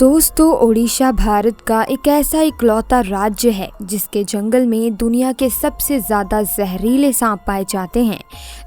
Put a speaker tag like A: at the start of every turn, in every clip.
A: दोस्तों, ओडिशा भारत का एक ऐसा इकलौता राज्य है जिसके जंगल में दुनिया के सबसे ज़्यादा जहरीले सांप पाए जाते हैं।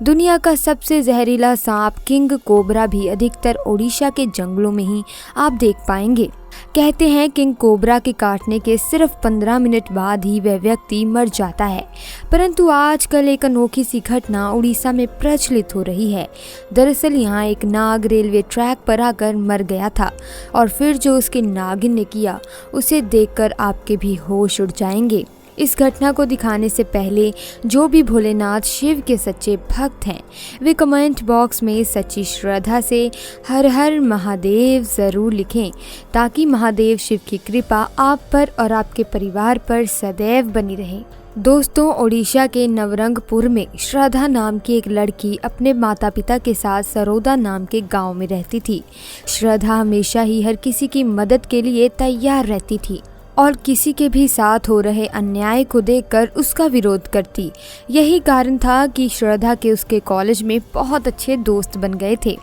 A: दुनिया का सबसे जहरीला सांप किंग कोबरा भी अधिकतर ओडिशा के जंगलों में ही आप देख पाएंगे। कहते हैं किंग कोबरा के काटने के सिर्फ 15 मिनट बाद ही वह व्यक्ति मर जाता है। परंतु आजकल एक अनोखी सी घटना उड़ीसा में प्रचलित हो रही है। दरअसल यहाँ एक नाग रेलवे ट्रैक पर आकर मर गया था और फिर जो उसके नागिन ने किया उसे देखकर आपके भी होश उड़ जाएंगे। इस घटना को दिखाने से पहले जो भी भोलेनाथ शिव के सच्चे भक्त हैं वे कमेंट बॉक्स में सच्ची श्रद्धा से हर हर महादेव ज़रूर लिखें, ताकि महादेव शिव की कृपा आप पर और आपके परिवार पर सदैव बनी रहे। दोस्तों, ओडिशा के नवरंगपुर में श्रद्धा नाम की एक लड़की अपने माता पिता के साथ सरोदा नाम के गांव में रहती थी। श्रद्धा हमेशा ही हर किसी की मदद के लिए तैयार रहती थी और किसी के भी साथ हो रहे अन्याय को देखकर उसका विरोध करती। यही कारण था कि श्रद्धा के उसके कॉलेज में बहुत अच्छे दोस्त बन गए थे।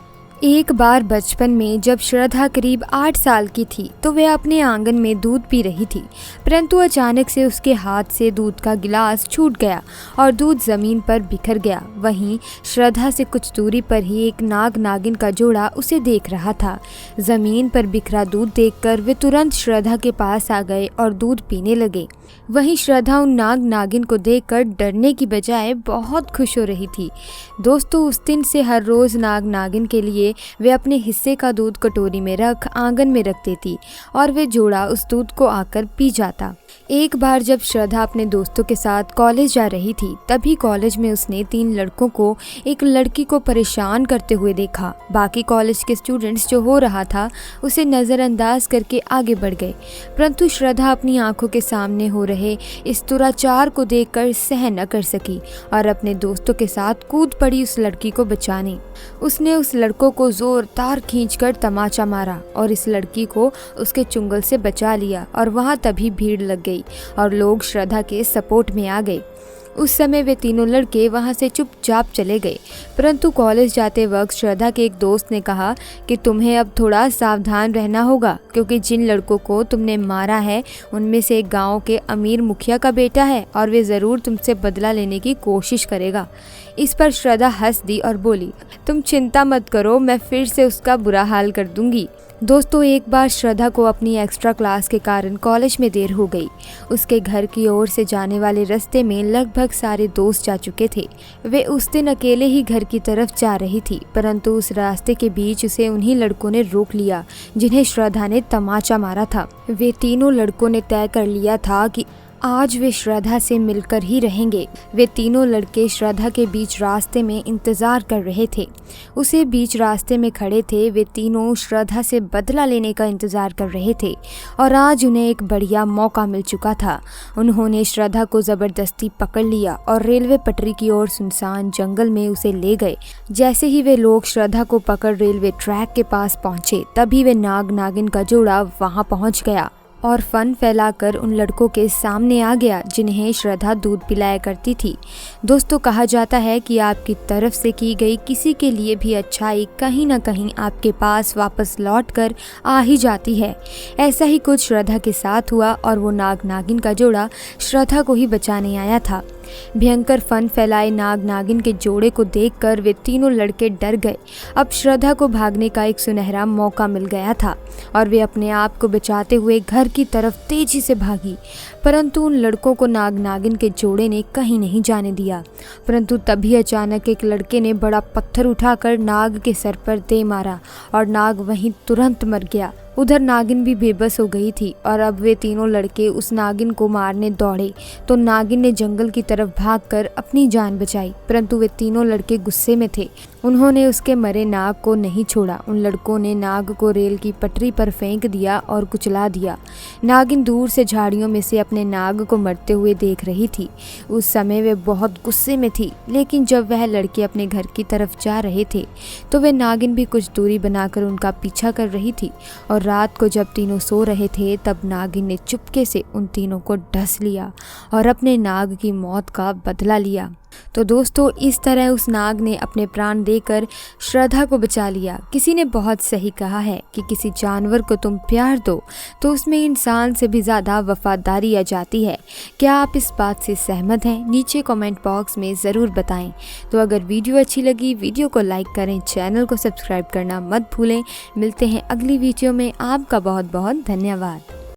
A: एक बार बचपन में जब श्रद्धा करीब 8 साल की थी तो वह अपने आंगन में दूध पी रही थी, परंतु अचानक से उसके हाथ से दूध का गिलास छूट गया और दूध जमीन पर बिखर गया। वहीं श्रद्धा से कुछ दूरी पर ही एक नाग नागिन का जोड़ा उसे देख रहा था। जमीन पर बिखरा दूध देखकर वे तुरंत श्रद्धा के पास आ गए और दूध पीने लगे। वहीं श्रद्धा उन नाग नागिन को देखकर डरने की बजाय बहुत खुश हो रही थी। दोस्तों, उस दिन से हर रोज नाग नागिन के लिए वे अपने हिस्से का दूध कटोरी में रख आंगन में रख देती और वे जोड़ा उस दूध को आकर पी जाता। एक बार जब श्रद्धा अपने दोस्तों के साथ कॉलेज जा रही थी तभी कॉलेज में उसने 3 लड़कों को एक लड़की को परेशान करते हुए देखा। बाकी कॉलेज के स्टूडेंट्स जो हो रहा था उसे नज़रअंदाज करके आगे बढ़ गए, परंतु श्रद्धा अपनी आंखों के सामने हो रहे इस दुराचार को देखकर सहन न कर सकी और अपने दोस्तों के साथ कूद पड़ी उस लड़की को बचाने। उसने उस लड़कों को जोरदार खींचकर तमाचा मारा और इस लड़की को उसके चुंगल से बचा लिया और वहां तभी भीड़ लग गई और लोग श्रद्धा के सपोर्ट में आ गए। उस समय वे तीनों लड़के वहां से चुपचाप चले गए, परंतु कॉलेज जाते वक्त श्रद्धा के एक दोस्त ने कहा कि तुम्हें अब थोड़ा सावधान रहना होगा, क्योंकि जिन लड़कों को तुमने मारा है उनमें से एक गांव के अमीर मुखिया का बेटा है और वे ज़रूर तुमसे बदला लेने की कोशिश करेगा। इस पर श्रद्धा हंस दी और बोली, तुम चिंता मत करो, मैं फिर से उसका बुरा हाल कर दूंगी। दोस्तों, एक बार श्रद्धा को अपनी एक्स्ट्रा क्लास के कारण कॉलेज में देर हो गई। उसके घर की ओर से जाने वाले रास्ते में लगभग सारे दोस्त जा चुके थे। वे उस दिन अकेले ही घर की तरफ जा रही थी, परंतु उस रास्ते के बीच उसे उन्हीं लड़कों ने रोक लिया जिन्हें श्रद्धा ने तमाचा मारा था। वे तीनों लड़कों ने तय कर लिया था कि आज वे श्रद्धा से मिलकर ही रहेंगे। वे तीनों लड़के श्रद्धा के बीच रास्ते में इंतज़ार कर रहे थे। उसे बीच रास्ते में खड़े थे। वे तीनों श्रद्धा से बदला लेने का इंतज़ार कर रहे थे और आज उन्हें एक बढ़िया मौका मिल चुका था। उन्होंने श्रद्धा को ज़बरदस्ती पकड़ लिया और रेलवे पटरी की ओर सुनसान जंगल में उसे ले गए। जैसे ही वे लोग श्रद्धा को पकड़ रेलवे ट्रैक के पास पहुँचे तभी वे नाग नागिन का जोड़ा वहाँ पहुँच गया और फन फैलाकर उन लड़कों के सामने आ गया जिन्हें श्रद्धा दूध पिलाया करती थी। दोस्तों, कहा जाता है कि आपकी तरफ से की गई किसी के लिए भी अच्छाई कहीं ना कहीं आपके पास वापस लौट कर आ ही जाती है। ऐसा ही कुछ श्रद्धा के साथ हुआ और वो नाग नागिन का जोड़ा श्रद्धा को ही बचाने आया था। भयंकर फन फैलाए नाग नागिन के जोड़े को देखकर वे तीनों लड़के डर गए। अब श्रद्धा को भागने का एक सुनहरा मौका मिल गया था और वे अपने आप को बचाते हुए घर की तरफ तेजी से भागी, परंतु उन लड़कों को नाग नागिन के जोड़े ने कहीं नहीं जाने दिया। परंतु तभी अचानक एक लड़के ने बड़ा पत्थर उठाकर नाग के सर पर दे मारा और नाग वहीं तुरंत मर गया। उधर नागिन भी बेबस हो गई थी और अब वे तीनों लड़के उस नागिन को मारने दौड़े तो नागिन ने जंगल की तरफ भागकर अपनी जान बचाई, परंतु वे तीनों लड़के गुस्से में थे। उन्होंने उसके मरे नाग को नहीं छोड़ा। उन लड़कों ने नाग को रेल की पटरी पर फेंक दिया और कुचला दिया। नागिन दूर से झाड़ियों में से अपने नाग को मरते हुए देख रही थी। उस समय वे बहुत गुस्से में थी, लेकिन जब वह लड़के अपने घर की तरफ जा रहे थे तो वे नागिन भी कुछ दूरी बनाकर उनका पीछा कर रही थी और रात को जब तीनों सो रहे थे तब नागिन ने चुपके से उन तीनों को डस लिया और अपने नाग की मौत का बदला लिया। तो दोस्तों इस तरह उस नाग ने अपने प्राण देकर श्रद्धा को बचा लिया। किसी ने बहुत सही कहा है कि किसी जानवर को तुम प्यार दो तो उसमें इंसान से भी ज़्यादा वफादारी आ जाती है। क्या आप इस बात से सहमत हैं? नीचे कमेंट बॉक्स में ज़रूर बताएं। तो अगर वीडियो अच्छी लगी वीडियो को लाइक करें, चैनल को सब्सक्राइब करना मत भूलें। मिलते हैं अगली वीडियो में। आपका बहुत बहुत धन्यवाद।